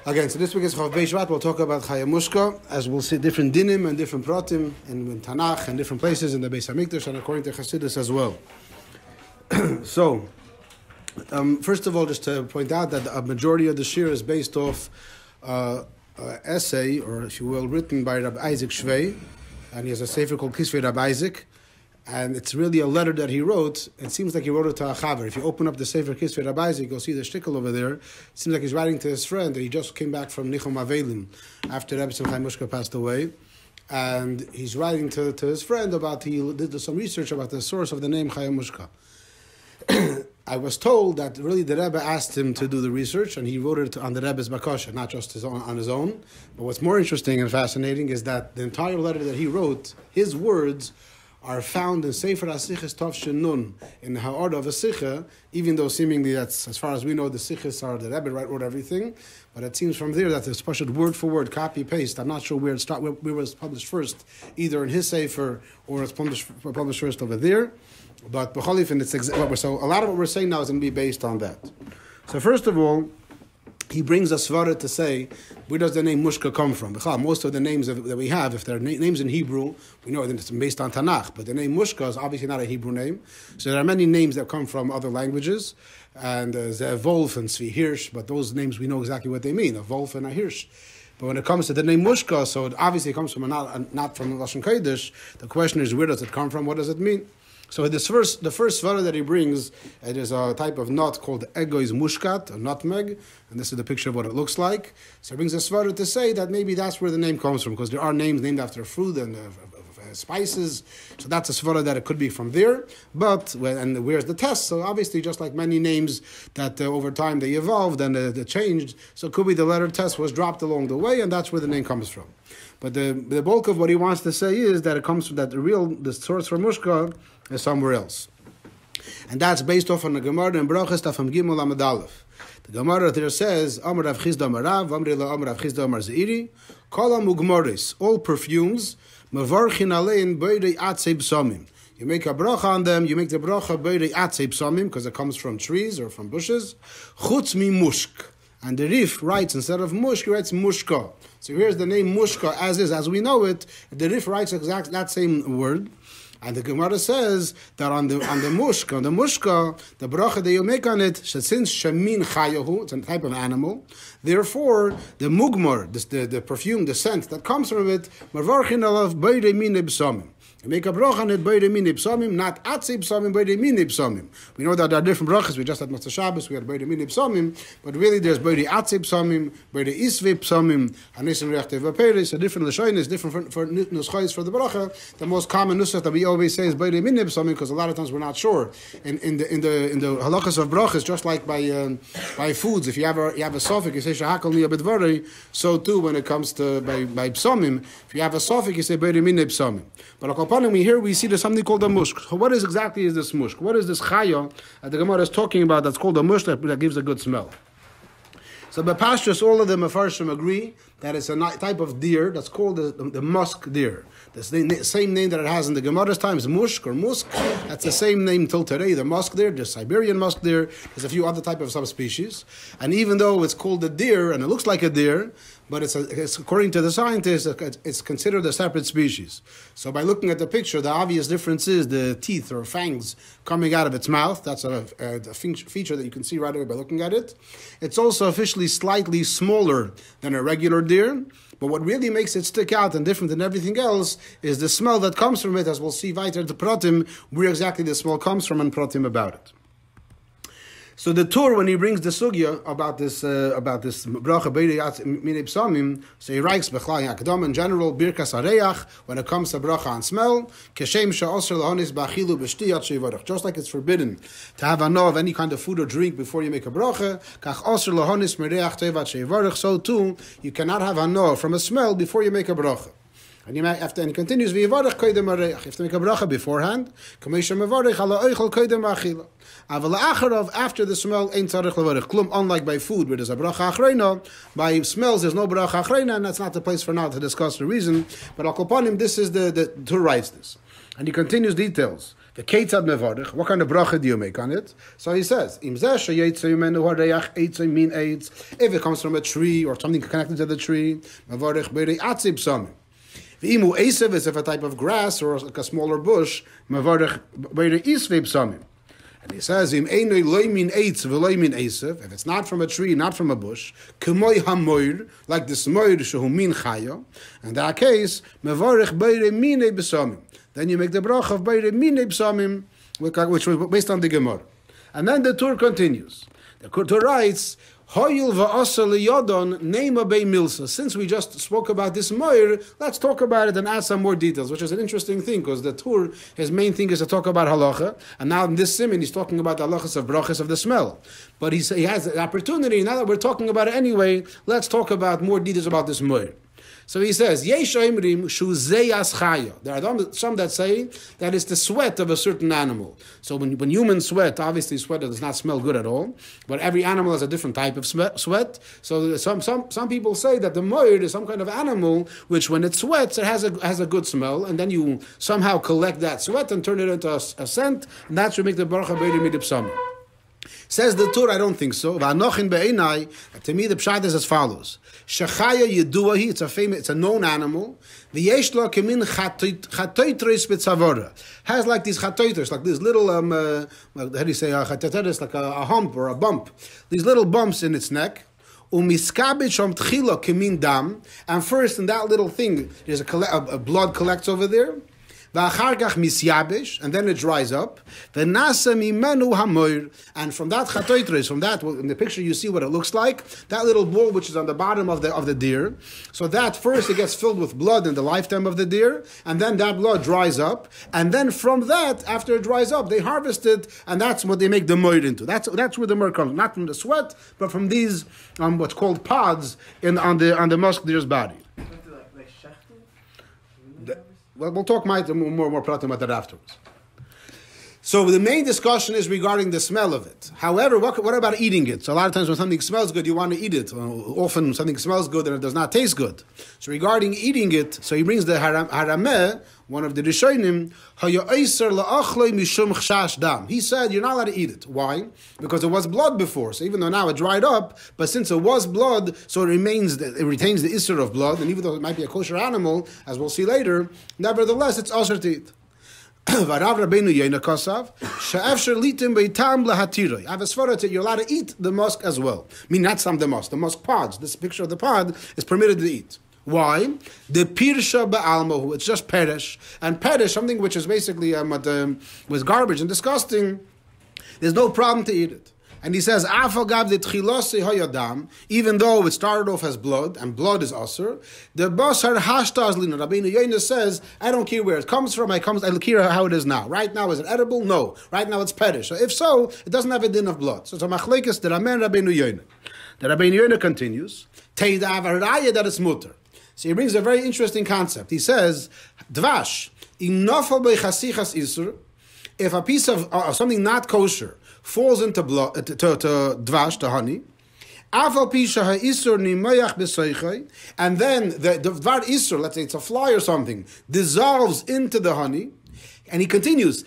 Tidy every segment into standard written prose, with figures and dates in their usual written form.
Again, so this week is Chav Beishvat. We'll talk about Chaya Mushka, as we'll see different dinim and different pratim in Tanakh and different places in the Beis Hamikdash and according to Chassidus as well. So, first of all, just to point out that a majority of the shir is based off an essay, or if you will, written by Rabbi Isaac Shvei, and he has a sefer called Kisvei Rabbi Isaac, and it's really a letter that he wrote. It seems like he wrote it to a chaver. If you open up the sefer Kisvei Rabbi Isaac, you'll see the shtickle over there. It seems like he's writing to his friend that he just came back from Nichum Avelim after Rabbi Mushka passed away, and he's writing to his friend about he did some research about the source of the name Chaya Mushka. I was told that really the Rebbe asked him to do the research, and he wrote it on the Rebbe's bakasha, not just on his own. But what's more interesting and fascinating is that the entire letter that he wrote, his words, are found in Sefer HaSiches Tov Shenun, in the Ha'orah of a Sicha, even though seemingly that's, as far as we know, the Siches are, the Rebbe wrote everything, but it seems from there that it's pushed word for word, copy-paste. I'm not sure where it was published first, either in his Sefer or it's published first over there. But b'cholifin, it's so a lot of what we're saying now is going to be based on that. So first of all, he brings a svara to say, where does the name Mushka come from? Most of the names that we have, if they're names in Hebrew, we know that it's based on Tanakh, but the name Mushka is obviously not a Hebrew name. So there are many names that come from other languages, and Zev Wolf and Zvi Hirsch, but those names we know exactly what they mean, a wolf and a hirsch. But when it comes to the name Mushka, so it obviously comes from not from Lashon Kodesh. The question is, where does it come from? What does it mean? So the first svara that he brings, it is a type of nut called egoiz mushkat, a nutmeg, and this is the picture of what it looks like. So he brings a svara to say that maybe that's where the name comes from, because there are names named after fruit and spices. So that's a svara that it could be from there. But and where's the test? So obviously, just like many names that over time they evolved and they changed, so it could be the letter test was dropped along the way, and that's where the name comes from. But the bulk of what he wants to say is that it comes from that the source for Mushka is somewhere else. And that's based off on the Gemara in Brachas Tafam Gimel Amud Aleph. The Gemara there says, Amar Rav Chizda Amar Rav, Amri La Amar Rav Chizda Amar Zeiri, Kol HaMugmoris, all perfumes, Mevarchin Alein Beirei Atzei B'samim. You make a bracha on them, you make the bracha Beirei Atzei B'samim, because it comes from trees or from bushes, Chutz Mi Mushk. And the Rif writes, instead of Mushk, he writes Mushka. So here's the name Mushka as is, as we know it. The Rif writes exactly that same word. And the Gemara says that on the Mushka, the bracha that you make on it, since Shamin Chayahu, it's a type of animal, therefore, the Mugmar, the perfume, the scent that comes from it, Marvarchin alav Beirei Minei B'samim. You make a bracha on it, Beirei Minei B'samim, not Atzei B'samim, Beirei Minei B'samim. We know that there are different brachas. We just had Matzah Shabbos, we had Beirei Minei B'samim, but really there's Beirei Atzei B'samim, Beirei Isvei B'samim, Anisim Reach Teva Peres, a different Lashonis, different for Nuschayis for the bracha. The most common nusach that we always say is Beirei Minei B'samim, because a lot of times we're not sure. In the halachas of brachas, just like by foods, if you have a suffix, you say Shahakal Niya B'dvarei, so too when it comes to by B'samim, if you have a suffix, you say Beirei Minei B'samim. But we see there's something called a mushk. So what exactly is this mushk? What is this chaya that the Gemara is talking about that's called a mushk that gives a good smell? So by pastures, all of the Mefarshim agree that it's a type of deer that's called the musk deer. The same name that it has in the Gemara's times, mushk or musk. That's the same name till today, the musk deer, the Siberian musk deer. There's a few other type of subspecies. And even though it's called a deer and it looks like a deer, but it's according to the scientists, it's considered a separate species. So by looking at the picture, the obvious difference is the teeth or fangs coming out of its mouth. That's a feature that you can see right away by looking at it. It's also officially slightly smaller than a regular deer. But what really makes it stick out and different than everything else is the smell that comes from it, as we'll see weiter the pratim, where exactly the smell comes from and pratim about it. So the Torah, when he brings the sugya about this bracha Beirei Minei B'samim, so he writes B'chlai Hakdam in general Birkas Hareach when it comes to bracha and smell, Keshem she'osr lahonis ba'achilu b'shtiyat she'yivarach. Just like it's forbidden to have ano of any kind of food or drink before you make a bracha, Kach osr lahonis mereach tevat she'yivarach. So too, you cannot have ano from a smell before you make a bracha. And he continues, v'yivarach koydem hareach. You have to make a bracha beforehand. Kamesha mevarach ala oichel koydem ha'achila. After the smell, ain't tzarich levarich klum. Unlike by food, where there's a bracha achreina, by smells there's no bracha achreina, and that's not the place for now to discuss the reason. But al kopanim, this is the Torah writes this, and he continues details. The Ketzad Mevarich, what kind of bracha do you make on it? So he says, if it comes from a tree or something connected to the tree, Mevarich Beirei Atzib Samim. V'imu Esev is if a type of grass or like a smaller bush, Mevarich Beirei Isveib Samim. And he says, if it's not from a tree, not from a bush, like the smoir shehu min chaya, in that case, mevarich beire mine b'samim. Then you make the bracha of beire mine b'samim, which was based on the Gemara. And then the Torah continues. The Torah writes, Hoyil va'asa liyodon neima bei milsa. Since we just spoke about this moir, let's talk about it and add some more details, which is an interesting thing, because the Torah, his main thing is to talk about halacha, and now in this siman, he's talking about the halachas of brachas of the smell. But he has the opportunity, now that we're talking about it anyway, let's talk about more details about this moir. So he says, Yesh Oimrim Shu Zeyas Chaya. There are some that say that it's the sweat of a certain animal. So when humans sweat, obviously sweat does not smell good at all, but every animal has a different type of sweat. So some people say that the moir is some kind of animal which when it sweats, it has a good smell, and then you somehow collect that sweat and turn it into a scent, and that's what make the Baruch HaBeiri Midipsami. Says the Torah, I don't think so. To me, the pshat is as follows: Shechaya yeduahi, it's a known animal. V'yeshlo kemin chatoitris b'tzavora, has like these chatoitris, like these little how do you say chatoitris, like a hump or a bump, these little bumps in its neck. Umiskabit shom tchila kemin dam, and first in that little thing, there's a blood collects over there. And then it dries up. And from that chatoitris, from that, in the picture you see what it looks like, that little ball which is on the bottom of the deer. So that first it gets filled with blood in the lifetime of the deer, and then that blood dries up, and then from that, after it dries up, they harvest it, and that's what they make the moir into. That's where the moir comes, not from the sweat, but from these what's called pods on the musk deer's body. Well, we'll talk more pratim about that afterwards. So the main discussion is regarding the smell of it. However, what about eating it? So a lot of times when something smells good, you want to eat it. Often something smells good and it does not taste good. So regarding eating it, so he brings the harameh, one of the Rishonim, he said you're not allowed to eat it. Why? Because it was blood before. So even though now it dried up, but since it was blood, so it retains the isser of blood, and even though it might be a kosher animal, as we'll see later, nevertheless it's usher to eat. I have a svara that you're allowed to eat the musk as well. I mean, not some of the musk pods. This picture of the pod is permitted to eat. Why? The pirsha ba'almahu, it's just perish. And perish, something which is basically was garbage and disgusting, there's no problem to eat it. And he says, even though it started off as blood, and blood is asur, the basar hashtaz lina. Rabbi Yonah says, I don't care where it comes from, I care how it is now. Right now, is it edible? No. Right now, it's perish. So if so, it doesn't have a din of blood. So it's a machlekes, the Ramen Rabbi Yonah. The Rabbi Yonah continues, that it's mutter. So he brings a very interesting concept. He says, dvash, if a piece of something not kosher falls into blood, to dvash, to honey, and then the dvar isur, let's say it's a fly or something, dissolves into the honey, and he continues,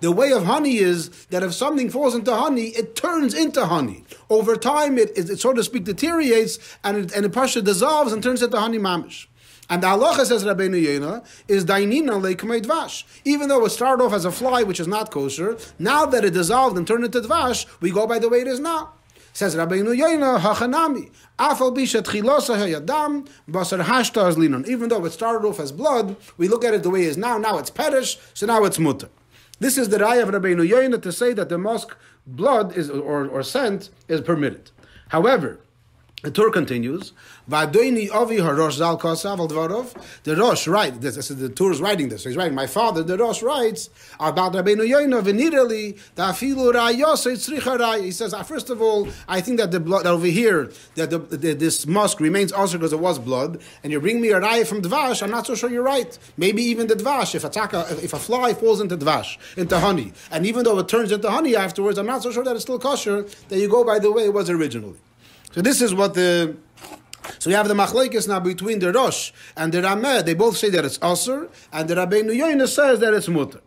the way of honey is that if something falls into honey, it turns into honey. Over time, it so to speak deteriorates, and the pasha dissolves and turns into honey mamish. And the halacha, says Rabbeinu Yonah, is dainina leikmei dvash. Even though it started off as a fly, which is not kosher, now that it dissolved and turned into dvash, we go by the way it is now. Says Rabbeinu Yonah, hachanami, afal bishat chilosa hayadam, basar hashtaz linon. Even though it started off as blood, we look at it the way it is now. Now it's perish, so now it's mutter. This is the raya of Rabbeinu Yonah to say that the musk blood is or scent is permitted. However, the Torah continues, the Rosh writes, the Torah is writing this, so he's writing, my father, the Rosh writes about Rabbeinu Yonah, he says, first of all, I think that the blood over here, that this musk remains also because it was blood, and you bring me a raya from dvash, I'm not so sure you're right. Maybe even the dvash, if a fly falls into dvash, into honey, and even though it turns into honey afterwards, I'm not so sure that it's still kosher, that you go by the way it was originally. So this is what the So you have the machlokes now between the Rosh and the Rameh. They both say that it's Asur, and the Rabbeinu Yoina says that it's Mutter.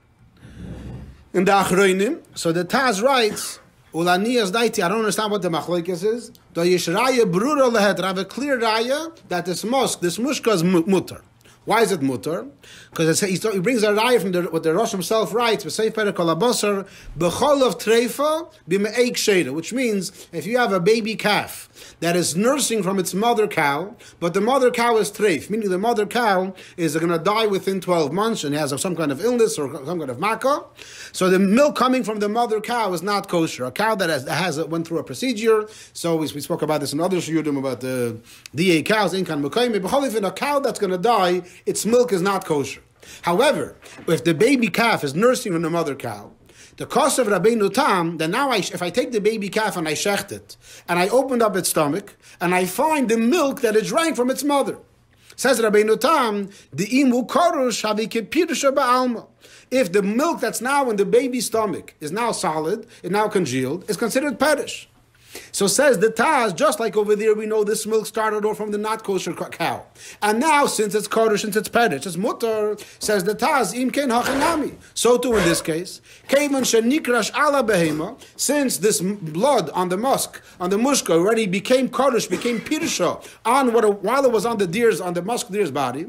In the Achroinim, so the Taz writes, Ulaniyas daiti, I don't understand what the machlokes is. Do yesh raya brura lehet, I have a clear raya that this mushka is mutter. Why is it mutter? Because he brings a raya from what the Rosh himself writes, b'sefer kol habasar b'chol of treifa b'me'eik sheda, which means if you have a baby calf that is nursing from its mother cow, but the mother cow is treif, meaning the mother cow is going to die within 12 months and has some kind of illness or some kind of makkah. So the milk coming from the mother cow is not kosher. A cow that went through a procedure. So we spoke about this in other shiurim about the DA cows, inkan mekayim. But a cow that's going to die, its milk is not kosher. However, if the baby calf is nursing from the mother cow, the cost of Rabbeinu Tam, then now if I take the baby calf and I shecht it, and I opened up its stomach, and I find the milk that it drank from its mother. Says Rabbeinu Tam, the imu korush havike pirusha ba'alma. If the milk that's now in the baby's stomach is now solid, is now congealed, it's considered perish. So says the Taz, just like over there, we know this milk started off from the not kosher cow. And now, since it's kosher, since it's perish, it's mutter, says the Taz, im ken hachinami. So too in this case, kevan shenikrash ala behema, since this blood on the mushka already became kosher, became pirsha, while it was on the musk deer's body,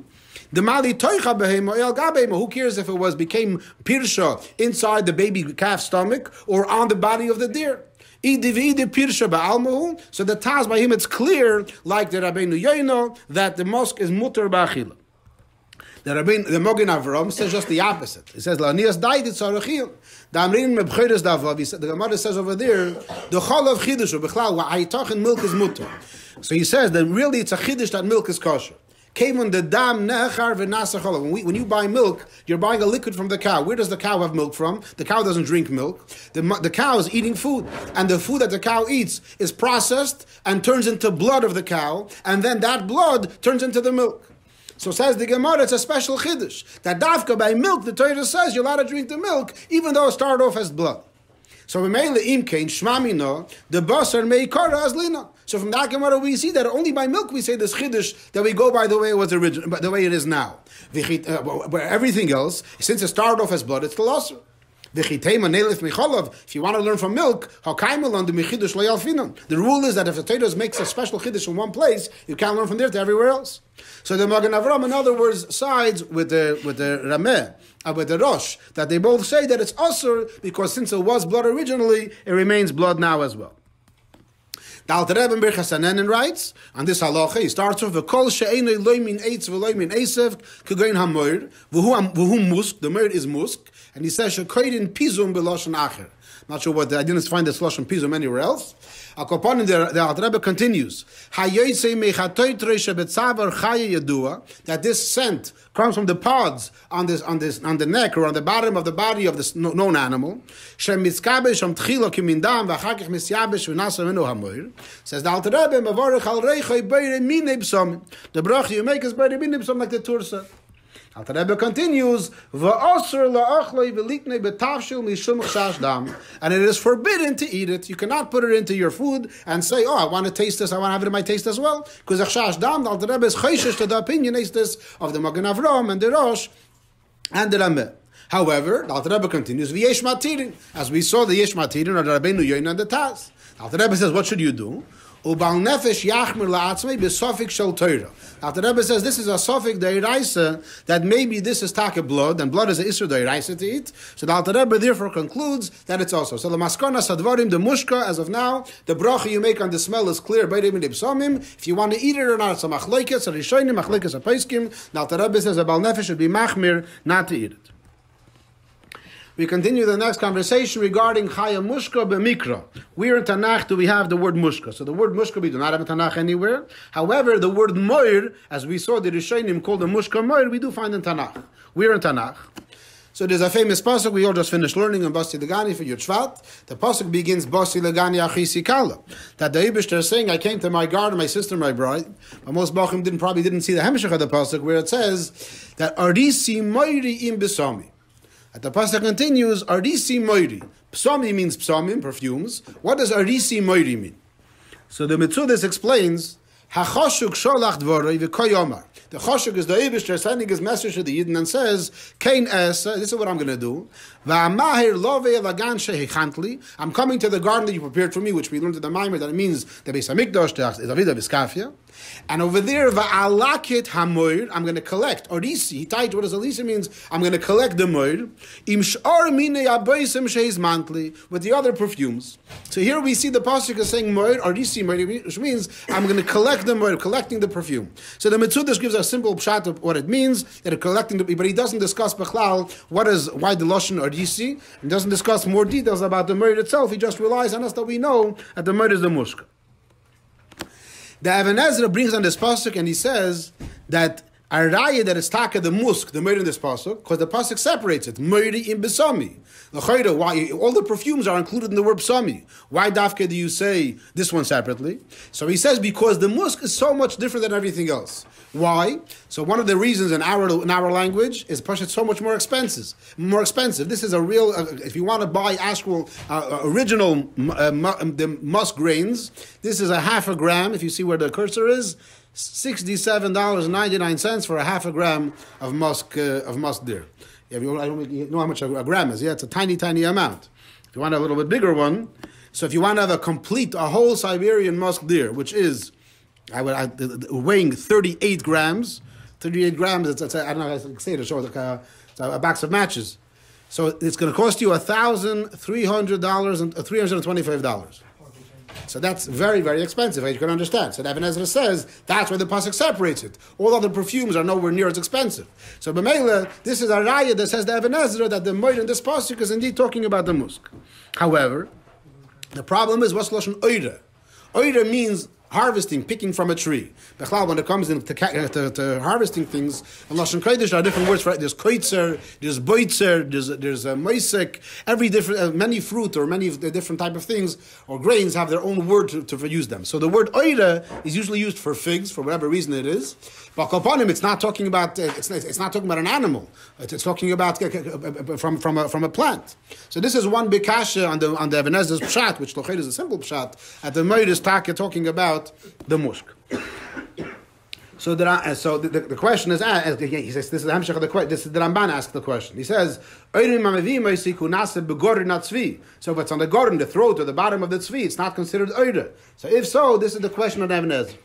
the mali toicha behema el gabema. Who cares if it became pirsha inside the baby calf's stomach or on the body of the deer? So the Taz by him, it's clear, like the Rabbeinu Yoino, that the musk is mutter ba'achila. The Mogen Avram says just the opposite. He says, "La'nias daid it tzarachil." The Amrin mebcheres davav. The Gemara says over there, the chol of chiddush b'chlal wa'aytachin milk is mutter. So he says that really it's a chiddush that milk is kosher. Came on the dam nechar v'nasachol. When you buy milk, you're buying a liquid from the cow. Where does the cow have milk from? The cow doesn't drink milk. The cow is eating food, and the food that the cow eats is processed and turns into blood of the cow, and then that blood turns into the milk. So says the Gemara, it's a special chiddush that dafka by milk, the Torah says you're allowed to drink the milk, even though it started off as blood. So the basar meikara as lina. So from that Gemara we see that only by milk we say this chiddush that we go by the way it was original, by the way it is now. Where everything else, since it started off as blood, it's the losser. If you want to learn from milk, the rule is that if the Torah makes a special chiddush in one place, you can't learn from there to everywhere else. So the Magen Avram, in other words, sides with the Rameh, with the Rosh, that they both say that it's asur because since it was blood originally, it remains blood now as well. The Alter Rebbe in Birchas Hanenin writes on this halacha. He starts with "V'kol she'enoi loimin eitz v'loimin esev k'goyin hamoir v'hu musk." The moir is musk, and he says she'koyin pizum b'loshen acher. Not sure what I didn't find this lashon pizum anywhere else. Akopanim, the Alter Rebbe continues that this scent comes from the pods on the neck or on the bottom of the body of this known animal. Says the Alter Rebbe, the bracha you make is beire mine b'som, like the Torah said. Alter Rebbe continues, and it is forbidden to eat it. You cannot put it into your food and say, oh, I want to taste this, I want to have it in my taste as well. Because the Alter Rebbe is chayshish to the opinion of the Magen Avram and the Rosh and the Rameh. However, the Alter Rebbe continues, v'yesh matirin, as we saw the yesh matirin or the Rabbeinu Yoina and the Taz. Alter Rebbe says, what should you do? Ubal nefesh yachmir la'atzmei b'sofik shel Torah. After the Rebbe says this is a sofik deiraisa, that maybe this is taka blood, and blood is a isur deiraisa to eat. So the Alter Rebbe therefore concludes that it's also. So the maskana sadvarim, the mushka, as of now, the bracha you make on the smell is clear. If you want to eat it or not, it's a machlekes, a rishonim, machlekes, a paiskim. The Alter Rebbe says a bal nefesh should be machmir not to eat it. We continue the next conversation regarding Chaya Mushka b'mikra. Where in Tanakh do we have the word Mushka? So the word Mushka we do not have in Tanakh anywhere. However, the word Moir, as we saw the Rishonim called the Mushka Moir, we do find in Tanakh. Where in Tanakh? So there's a famous pasuk we all just finished learning in Basi Legani for Yud Shvat. The pasuk begins Basi Legani Achisi Kala. That the Eibishter is saying, I came to my garden, my sister, my bride. But most Bachim probably didn't see the Hemshech of the pasuk where it says that Arisi Moiri im Besami. At the pasuk continues, Arisi Moiri. Psami means psamim, perfumes. What does Arisi Moiri mean? So the Mitzudas explains HaChoshuk sholach dvorei v'koyomar. The Choshuk is the Eibishter sending his message to the Yidden and says, Kain es, this is what I'm going to do. V'amahir lovei lagan shehechantli. I'm coming to the garden that you prepared for me, which we learned in the Maimer, that it means the Beis HaMikdash, the Avida Biskafia. And over there, va'alakit hamoir, I'm going to collect. Orisi, Hitayit, what does Orisi means? I'm going to collect the moir. Im sh'or minei abaysim sheiz mantli, with the other perfumes. So here we see the pasuk is saying moir, Orisi moir, which means I'm going to collect the moir, collecting the perfume. So the Metzudash gives a simple pshat of what it means, that collecting the, but he doesn't discuss Bechlal, why the Lashon Orisi, and doesn't discuss more details about the moir itself. He just relies on us that we know that the moir is the Mushka. The Even Ezra brings on this pasuk and he says that Araya that is taka the musk, the moed in this pasuk, because the pasuk separates it. Moedi in besami. Why all the perfumes are included in the word besami? Why dafke do you say this one separately? So he says because the musk is so much different than everything else. Why? So one of the reasons in our language is it's so much more expensive. This is a real. If you want to buy actual original the musk grains, this is a half a gram. If you see where the cursor is. $67.99 for a half a gram of musk deer. I don't know how much a gram is. Yeah, it's a tiny amount. If you want a little bit bigger one, so if you want to have a whole Siberian musk deer, which is weighing 38 grams. 38 grams. It's I don't know how to say it. It shows it's a box of matches. So it's going to cost you $325. So that's very, very expensive, as you can understand. So Even Ezra says that's why the pasuk separates it. All other perfumes are nowhere near as expensive. So B'meila, this is a raya that says the Even Ezra that the moed in this pasuk is indeed talking about the musk. However, the problem is what's lashon oida. Oida means harvesting, picking from a tree. When it comes to harvesting things, in Lashon Kodesh there are different words for it. There's koitzer, there's boitzer, there's moisek. Every different, many fruit or many different type of things or grains have their own word to use them. So the word oida is usually used for figs for whatever reason it is. But kopanim, it's not talking about it's not talking about an animal. It's talking about from a plant. So this is one big kasha on the Even Ezra's pshat, which Lochid is a simple pshat. At the moed is talking about the mushk. So the question is asked. He says this is the Hamshach of the question. This is the Ramban asked the question. He says, so if it's on the garden, the throat or the bottom of the tzvi, it's not considered oida. So if so, this is the question of Even Ezra.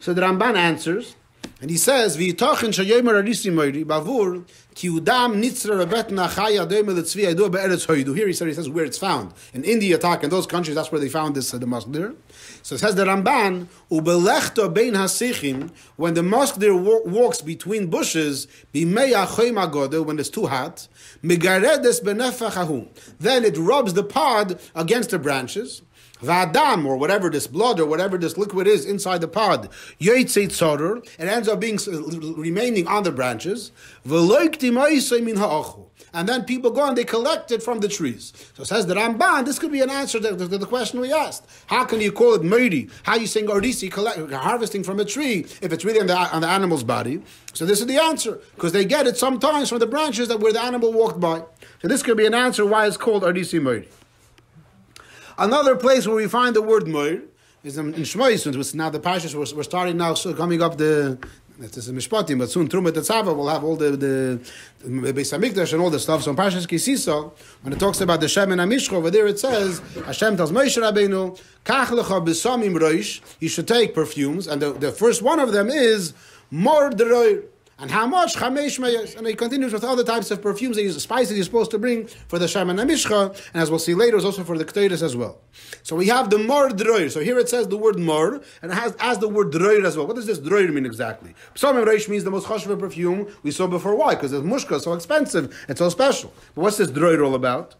So the Ramban answers, and he says, here he says this is where it's found. In India, in those countries, that's where they found this, the musk deer. So it says the Ramban, when the musk deer walks between bushes, when it's too hot, then it rubs the pod against the branches. V'adam, or whatever this blood or whatever this liquid is inside the pod, it ends up being remaining on the branches. And then people go and they collect it from the trees. So it says the Ramban, this could be an answer to the question we asked. How can you call it meiri? How are you saying ordisi, harvesting from a tree, if it's really on the animal's body? So this is the answer, because they get it sometimes from the branches where the animal walked by. So this could be an answer why it's called ordisi meiri. Another place where we find the word moir is in Shmois. Now the parshas we're starting now, so coming up this is Mishpatim, but soon Trumat Tetzava will have all the Beis HaMikdash and all the stuff. So in Parshas Kisisa, when it talks about the Shem and Amishcha, over there it says, Hashem tells Moshe Rabbeinu, Kach lecha b'samim roish, you should take perfumes, and the first one of them is Mor Deroir. And how much? Chamesh mayos. And he continues with other types of perfumes, spices he's supposed to bring for the Shem and Amishcha, and as we'll see later, is also for the Ketores as well. So we have the Mor Droir. So here it says the word Mor, and it has the word Droir as well. What does this Droir mean exactly? Psalm Reish means the most chashuv perfume we saw before. Why? Because the Mushka is so expensive, it's so special. But what's this Droir all about?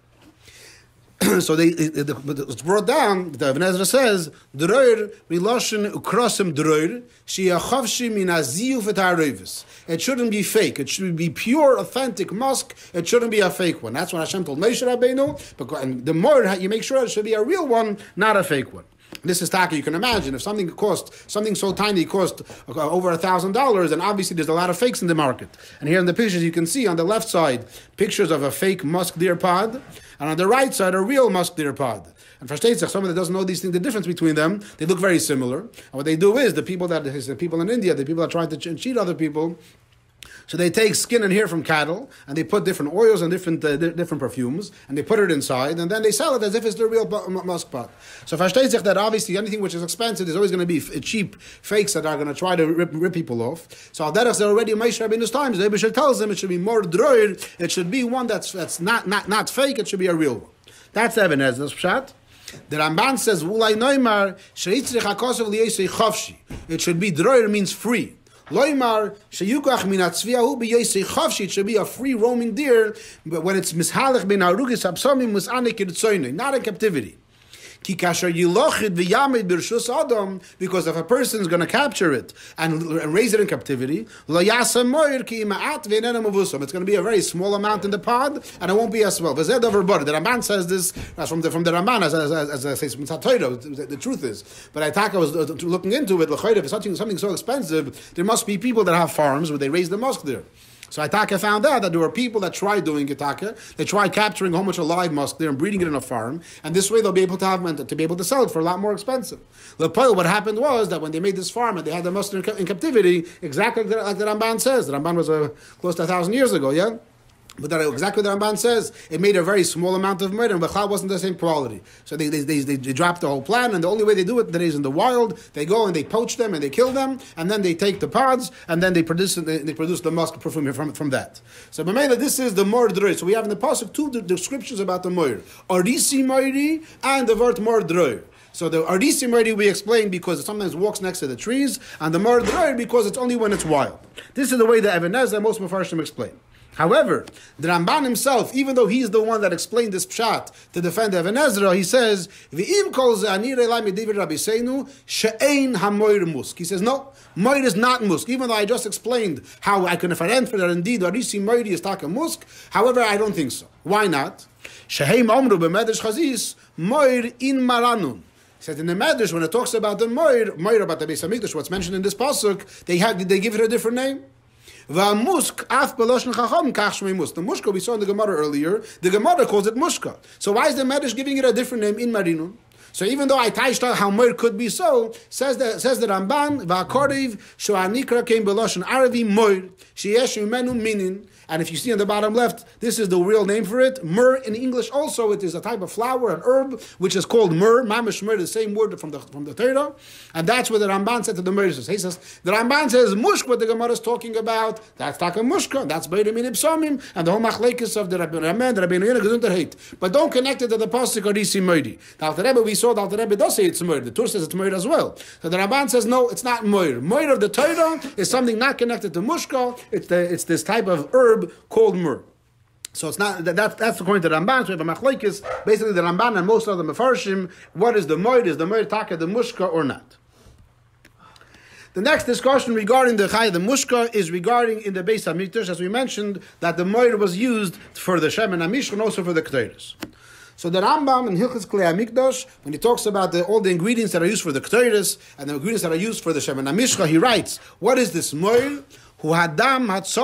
So it's brought down. The Even Ezra says, "Droir miloshin ukrosim droir sheyachavshi min aziyu v'ta'arevis." It shouldn't be fake. It should be pure, authentic musk. It shouldn't be a fake one. That's what Hashem told Moshe Rabbeinu. And the more you make sure it should be a real one, not a fake one. This is taka. You can imagine if something so tiny cost over $1,000, and obviously there's a lot of fakes in the market. And here in the pictures you can see on the left side pictures of a fake musk deer pod, and on the right side a real musk deer pod. And versteht sich, someone that doesn't know these things, the difference between them, they look very similar. And what they do is, the people in India, the people that try to cheat other people, so they take skin and hair from cattle, and they put different oils and different perfumes, and they put it inside, and then they sell it as if it's the real musk pot. So versteht sich that obviously anything which is expensive, there's always going to be cheap fakes that are going to try to rip people off. So Al-Derech already in Moshe Rabbeinu's times, the Rebbe tells them it should be more droid, it should be one that's not fake, it should be a real one. That's Even Ezra's pshat. The Ramban says, it should be droid means free. Loimar sheyukach min atzviahu b'yosei chavshi, it should be a free roaming deer, but when it's mishalech ben arugis absamim musanik irtzoinei, not in captivity. Ki kasher yilochid v'yamed b'rshus adam, because if a person is going to capture it and raise it in captivity, lo yasem moir ki ma'at v'enena mavusam, it's going to be a very small amount in the pod, and it won't be as well. V'zed over body. The Ramban says this from the Ramban, as I say, the truth is. But I was looking into it. If it's something so expensive, there must be people that have farms where they raise the musk there. So I found out that there were people that tried doing it. They tried capturing a whole bunch of live musk there and breeding it in a farm, and this way they'll be able to sell it for a lot more expensive. What happened was that when they made this farm and they had the musk in captivity, exactly like the Ramban says. The Ramban was close to 1,000 years ago, yeah? But that exactly what the Ramban says, it made a very small amount of murder, and Bechal wasn't the same quality. So they dropped the whole plan, and the only way they do it that is in the wild, they go and they poach them and they kill them, and then they take the pods, and then they produce the musk perfume from that. So B'meila, this is the mordroi. So we have in the pasuk two descriptions about the moir. Arisi moiri and the word mordroi. So the Arisi moiri we explain because it sometimes walks next to the trees, and the mordroi because it's only when it's wild. This is the way the Even Ezra most Mefarshim explain. However, the Ramban himself, even though he's the one that explained this pshat to defend Even Ezra, he says, "V'im kol ze ani re'lai midivid Rabbi Seinu she'ein hamoir musk." He says, no, moir is not musk. Even though I just explained how I can differentiate that indeed Arisi moiri is taka musk. However, I don't think so. Why not? Sheheim omru b'medrash chazis moir in maranun. He said in the Medrash, when it talks about the moir about the Beis Hamikdash, what's mentioned in this pasuk, they give it a different name. The Mushka we saw in the Gemara earlier, the Gemara calls it Mushka. So why is the Medrash giving it a different name in Marinun? So even though I touched on how Moir could be so, says the Ramban, Va'akoriv sho'anikra came beloshen Aravi Moir sheyesh mimenu minin. And if you see on the bottom left, this is the real name for it. Myrrh in English also, it is a type of flower, an herb, which is called myrrh. Mamish myrrh, the same word from the Torah. And that's what the Ramban said to the Medrash. He says, the Ramban says, Mushka, what the Gemara is talking about, that's Taka Mushka, that's Beirim in Ibsamim, and the whole machlekes of the Rabbi Raman, the Rabbi Noyena, Gesundheit. But don't connect it to the Pasuk Arisi Moiri. The Alter Rebbe, we saw the Alter Rebbe does say it's myrrh. The Torah says it's myrrh as well. So the Ramban says, no, it's not myrrh. Myrrh of the Torah is something not connected to Mushka. It's this type of herb called myrrh. So it's not that's according to the Ramban. So we have a machlekes, basically the Ramban and most of the Mefarshim, what is the moed? Is the moed taka the mushka or not? The next discussion regarding the chai the mushka is regarding in the Beis Hamikdash, as we mentioned, that the moed was used for the Shem and Amishka and also for the Ketores. So the Rambam in Hilchos Klei HaMikdash, when he talks about all the ingredients that are used for the Ketores and the ingredients that are used for the Shem and Amishka, he writes, what is this moed? It's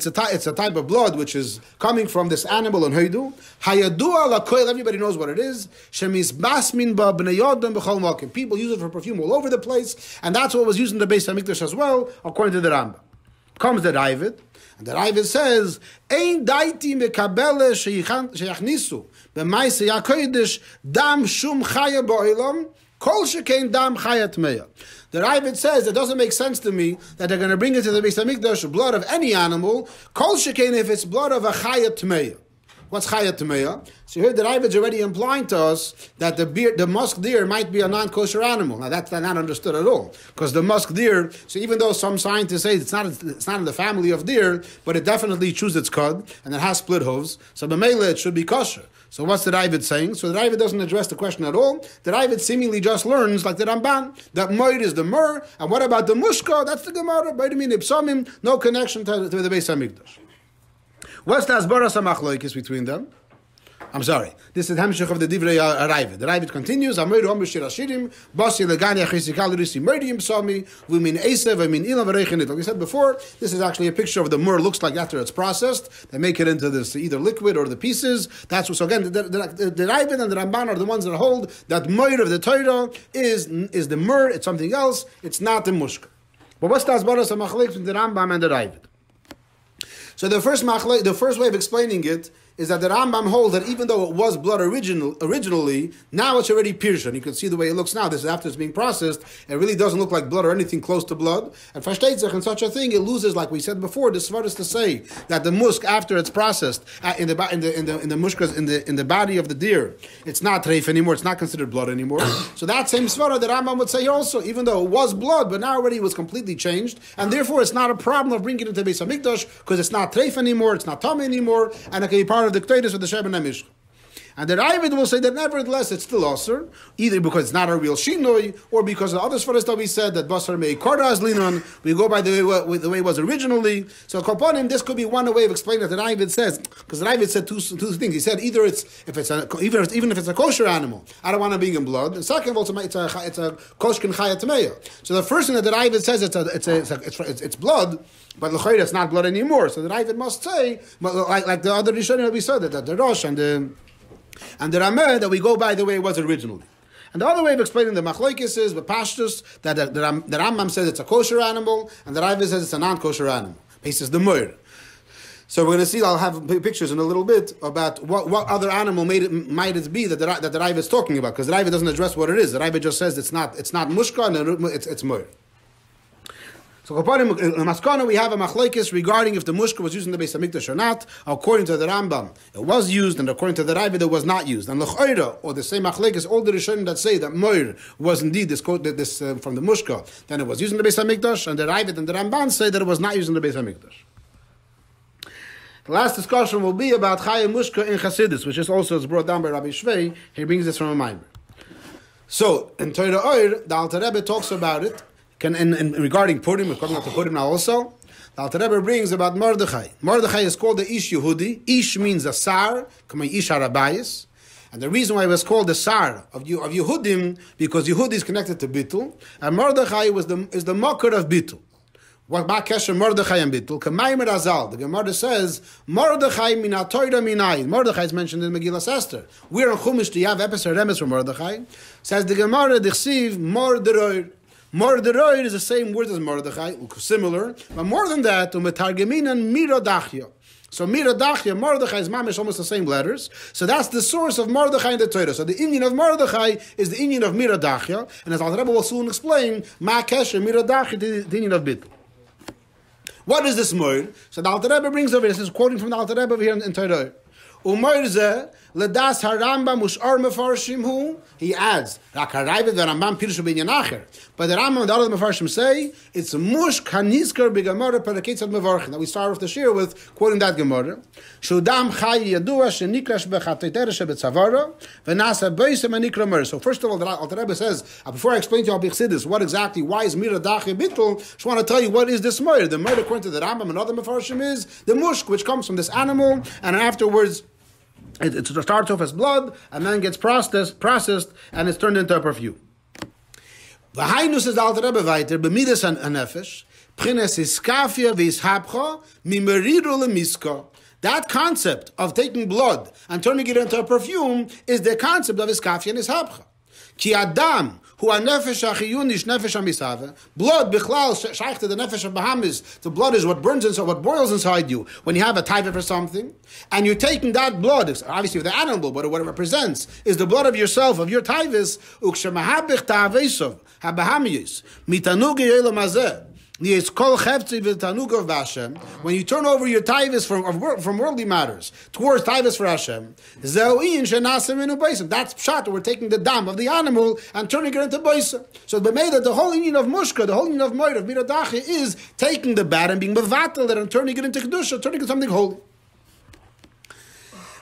a type of blood which is coming from this animal in Hoidu. Everybody knows what it is. People use it for perfume all over the place, and that's what was used in the Beis Hamikdash as well, according to the Rambam. Comes the Ravid, and the Ravid says, "Ein daiti mekabele sheyachnisu b'maisei hakodesh dam shum chaya ba'olam kol shekein dam chaya tmeya." The Ravid says it doesn't make sense to me that they're going to bring into the Beis Hamikdash blood of any animal, kol shekein if it's blood of a chaya tmeya. What's chaya tmeya? So here the Ravid's already implying to us that the musk deer might be a non-kosher animal. Now that's not understood at all, because the musk deer. So even though some scientists say it's not in the family of deer, but it definitely chews its cud and it has split hooves. So b'meila it should be kosher. So what's the Ravid saying? So the Ravid doesn't address the question at all. The Ravid seemingly just learns, like the Ramban, that moed is the myrrh, and what about the mushka? That's the Gemara. No connection to the Beis Hamikdash. What's the Asbaras HaMachloikis between them? I'm sorry. This is Hamshach of the Divrei Ravid. The Ravid continues. Amoiru Amr Shir Hashirim Basi Legani Achisikal Risi Meridim Sami V'min Esev V'min Ilam V'reichenit. Like we said before, this is actually a picture of the myrrh. Looks like after it's processed, they make it into this either liquid or the pieces. That's what. So again, the Ravid and the Ramban are the ones that hold that myrrh of the Torah is the myrrh. It's something else. It's not the mushka. But what's the asbaras of machlek between the Rambam and the Ravid? So the first way of explaining it is that the Rambam holds that even though it was blood originally, now it's already pirsha. You can see the way it looks now. This is after it's being processed. It really doesn't look like blood or anything close to blood. And Fashteitzach in such a thing, it loses, like we said before, the Svar is to say that the musk after it's processed in the mushkas in the body of the deer, it's not treif anymore. It's not considered blood anymore. So that same Svara, the Rambam would say here also, even though it was blood, but now already it was completely changed, and therefore it's not a problem of bringing it into Beis Hamikdash because it's not treif anymore, it's not tummy anymore, and it can be part of the Ketores of the Sheba Mishka. And the Ravid will say that nevertheless it's still Asr, either because it's not a real Shinoi, or because of the other Sfaras that we said that Basar Mei Korda as Linon, we go by the way it was originally. So Koponim, this could be one way of explaining that the Ravid says, because the Ravid said two things. He said even if it's a kosher animal, I don't want to bring in blood. And second of all, it's a koshkin chaya tameya. So the first thing that the Ravid says it's blood, but l'chayr it's not blood anymore. So the Ravid must say, like the other Rishonim that we saw, that the Rosh and the Rameh, that we go by the way it was originally. And the other way of explaining the machlokes is with pashtus that the Rambam says it's a kosher animal, and the Ravid says it's a non-kosher animal. He says the myrrh. So we're going to see. I'll have pictures in a little bit about what other animal might it be that the Ravid is talking about, because the Ravid doesn't address what it is. The Ravid just says it's not mushka and it's myrrh. So in Maskana we have a machlekes regarding if the mushka was used in the Beis Hamikdash or not. According to the Rambam, it was used, and according to the Ravid, it was not used. And l'chayra, or the same machlekes, all the Rishonim that say that moir was indeed this from the mushka, then it was used in the Beis Hamikdash, and the Ravid and the Ramban say that it was not used in the Beis Hamikdash. The last discussion will be about Chaya Mushka in Chassidus, which is also brought down by Rabbi Shvei. He brings this from a Maimer. So in Torah Oir, the Alter Rebbe talks about it. And regarding Purim, we're talking about the Purim now also. The Alter Rebbe brings about Mordechai. Mordechai is called the Ish Yehudi. Ish means a Sar, Kamei Ish Harabayis. And the reason why it was called the Sar of Yehudim, because Yehudi is connected to Bittul, and Mordechai is the mocker of Bittul. What about Kesher Mordechai and Bittul? Kamei Merazal. The Gemara says, Mordechai min ha-Torah minayin. Mordechai is mentioned in Megillas Esther. We're in Chumash to have episode Remes from Mordechai. Says the Gemara, Dichsiv, Morderoir. Morderoir is the same word as Mordechai, similar, but more than that, umetargeminan mirodachya. So mirodachya, Mordechai is mamish, almost the same letters. So that's the source of Mordechai in the Torah. So the Indian of Mordechai is the Indian of mirodachya, and as Alter Rebbe will soon explain, ma kesher mirodachya, the Indian of Bittul. What is this word? So the Alter Rebbe brings over, this is quoting from the Alter Rebbe over here in Torah. Umoirze ledas haramba mushar mefarshim hu. He adds rak harayvet v'Rambam pirush b'inyan acher. But the Rambam and the other mefarshim say it's mush kanizker b'gemara perakeitzad mevarchin. Now we start off the shir with quoting that gemara. Shudam chay yadua shenikrash bechateitere shebetzavara v'nasa beisem anikra mer. So first of all, the Alter Rebbe says, before I explain to you Chassidus why is miradachya bittul, I just want to tell you what is this murder. The murder according to the Rambam and other mefarshim is the mushk, which comes from this animal, and afterwards it starts off as blood and then gets processed and it's turned into a perfume. V'hainus is Alter Rebbe weiter b'midas hanefesh p'chines iskafia v'ishapcha mimeriru lemiska. That concept of taking blood and turning it into a perfume is the concept of iskafia and ishapcha. Ki adam hu hanefesh achiyunish nefesh hamisave. Blood bichlal shaykh to the nefesh of Bahamis. The blood is what burns inside, what boils inside you when you have a taiva for something, and you're taking that blood, obviously the animal, but what it represents is the blood of yourself, of your taivas. Ukshemahabich ta'avesov habahamiyis mitanuge yelam hazeh. When you turn over your taivas from worldly matters towards taivas for Hashem, that's pshat. We're taking the dam of the animal and turning it into boisa. So the made that the whole union of mushka, the whole union of moed, of miradachya, is taking the bad and being mevatel and turning it into kedusha, turning it into something holy.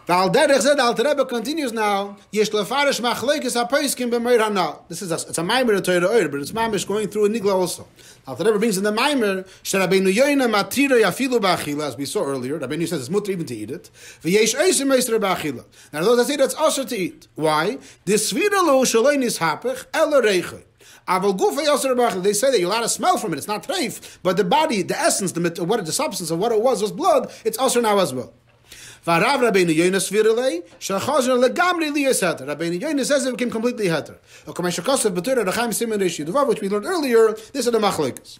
The Alderech said, the Alter Rebbe continues now, Yesh lefarish machlekes ha-poskim b'meir hanal. This is it's a maimer of Torah, but it's mamish going through a nigla also. The Alter Rebbe brings in the maimer, Rabbeinu yoyna matira yafilu b'achila, as we saw earlier. Rabbeinu says it's mutter even to eat it. V'yesh oisim meister b'achila. Now those that say that's also to eat. Why? This svira lo shaloi nishapech ela reichoi. They say that you're allowed to smell from it. It's not treif, but the body, the essence, the substance of what it was blood. It's also now as well. Rabbeinu Yoina says it became completely heter. Which we learned earlier. This is the machlekes.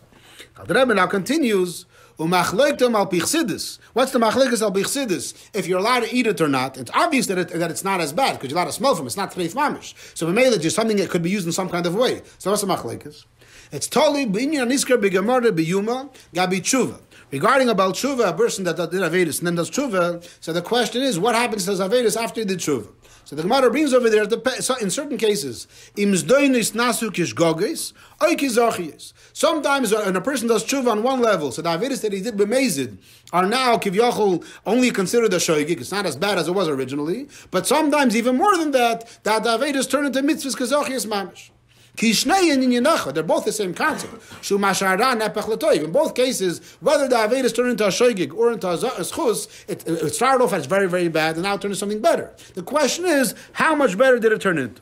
The Rebbe now continues. What's the machlekes al bichsidis? If you're allowed to eat it or not, it's obvious that it's not as bad because you're allowed to smell from it. It's not treif mamish. So we made it just something that could be used in some kind of way. So what's the machlekes? It's totally b'inyan niskar b'gemara b'yuma gabi tshuva. Regarding about tshuva, a person that did avedus and then does tshuva, so the question is, what happens to avedus after he did tshuva? So the Gemara brings over there, in certain cases, sometimes when a person does tshuva on one level, so the avedus that he did b'mezid are now kivyachol only considered a shoygik. It's not as bad as it was originally, but sometimes even more than that the avedus turn into mitzvahs kazochias mamish. They're both the same concept. In both cases, whether the avedus turned into a shoygig or into a schus, it started off as very, very bad and now turned into something better. The question is, how much better did it turn into?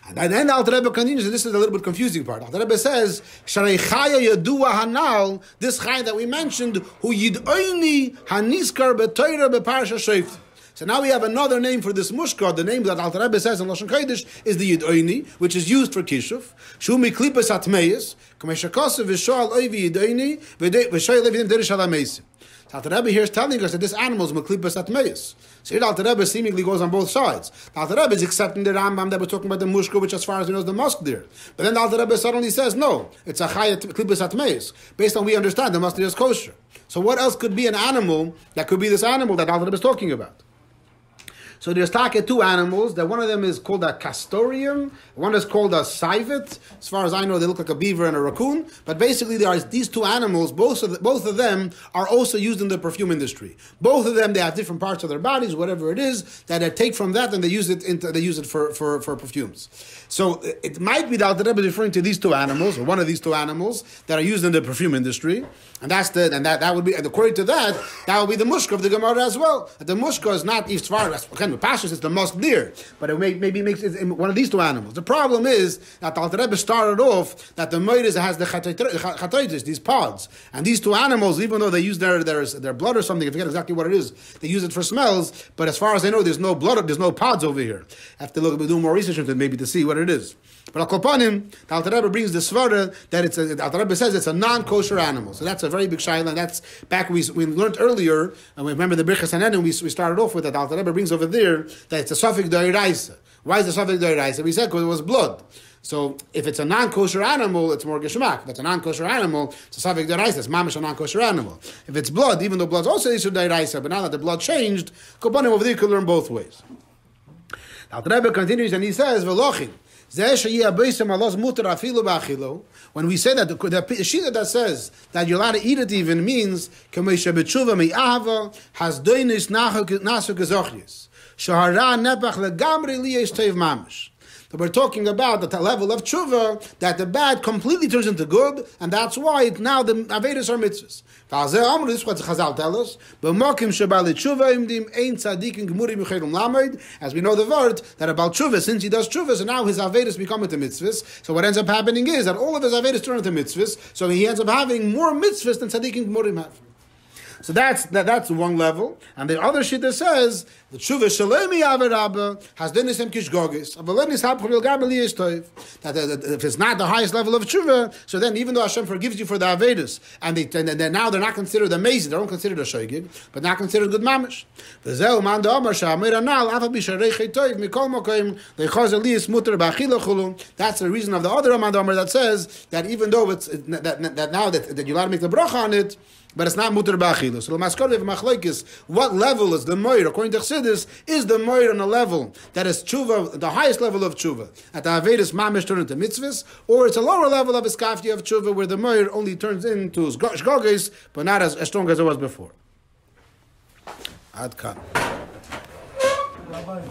And then the Alter Rebbe continues, and this is a little bit confusing part. Alter Rebbe says, Sharei chaya yadua hanal, this chaya that we mentioned, hu yid'oini haniskar b'toira b'parasha shoftim. So now we have another name for this mushka. The name that Alter Rebbe says in Lashon Kodesh is the Yid'oini, which is used for kishuf. Shu miklipas atmeis, k'meshakasav v'shoal oivi Yid'oini, v'shoal Levin derish alameis. So Alter Rebbe here is telling us that this animal is miklipas atmeis. So here Alter Rebbe seemingly goes on both sides. The Alter Rebbe is accepting the Rambam that we're talking about the mushka, which as far as he knows the musk there. But then the Alter Rebbe suddenly says, no, it's a chayat miklipas atmeis. Based on we understand, the musk is kosher. So what else could be an animal that could be this animal that Alter Rebbe is talking about? So there's two animals. That one of them is called a castorium. One is called a civet. As far as I know, they look like a beaver and a raccoon. But basically, there are these two animals. Both of them are also used in the perfume industry. Both of them, they have different parts of their bodies, whatever it is, that they take from that and they use it for perfumes. So it might be that the Rebbe is referring to these two animals, or one of these two animals that are used in the perfume industry, and that would be, and according to that would be the mushka of the Gemara as well. The mushka is not as far as the pashtus, it's the musk deer, but it maybe makes it one of these two animals. The problem is that the Alter Rebbe started off that the moedes has the chatoitis, these pods, and these two animals, even though they use their blood or something, I forget exactly what it is, they use it for smells. But as far as I know, there's no blood, there's no pods over here. I have to do more research into it maybe to see what it is. But Al Kopanim, the Alter Rebbe brings the svara that the Alter Rebbe says it's a non-kosher animal. So that's a very big shayla, and that's back we learned earlier, and we remember the Birchas Hanedim we started off with that Alter Rebbe brings over there that it's a suffix d'oraisa. Why is it a suffix d'oraisa? We said because it was blood. So if it's a non-kosher animal, it's more geshmak. If it's a non-kosher animal, it's a suffix d'oraisa. It's mamish a non-kosher animal. If it's blood, even though blood's also issued d'oraisa, but now that the blood changed, Kopanim over there could learn both ways. The Alter Rebbe continues and he says, "V'lochin." When we say that the shita that says that you're allowed to eat it even means that we're talking about at the level of tshuva, that the bad completely turns into good, and that's why now the avedus are mitzvahs. This is what Chazal tell us. As we know the word, that about tshuva, since he does tshuva, so now his avedus become into mitzvahs. So what ends up happening is that all of his avedus turn into mitzvahs, so he ends up having more mitzvahs than tzaddikim gemurim have. So that's one level, and the other shita says the tshuva shalemi averabba has dinisem kishgogis that if it's not the highest level of tshuva, so then even though Hashem forgives you for the avedus, and now they're not considered amazing, they don't consider a shoygig, but not considered good mamish. That's the reason of the other Amad Omer that says that even though it's that now that you're allowed to make the bracha on it, but it's not mutar b'achilus. So the maskor machlokes, what level is the moir? According to Chassidus, is the moir on a level that is tshuva, the highest level of tshuva, at the avedus mamish turn into mitzvahs, or it's a lower level of iskafti of tshuva where the moir only turns into shgogis, but not as strong as it was before. Ad kan. Rabbi.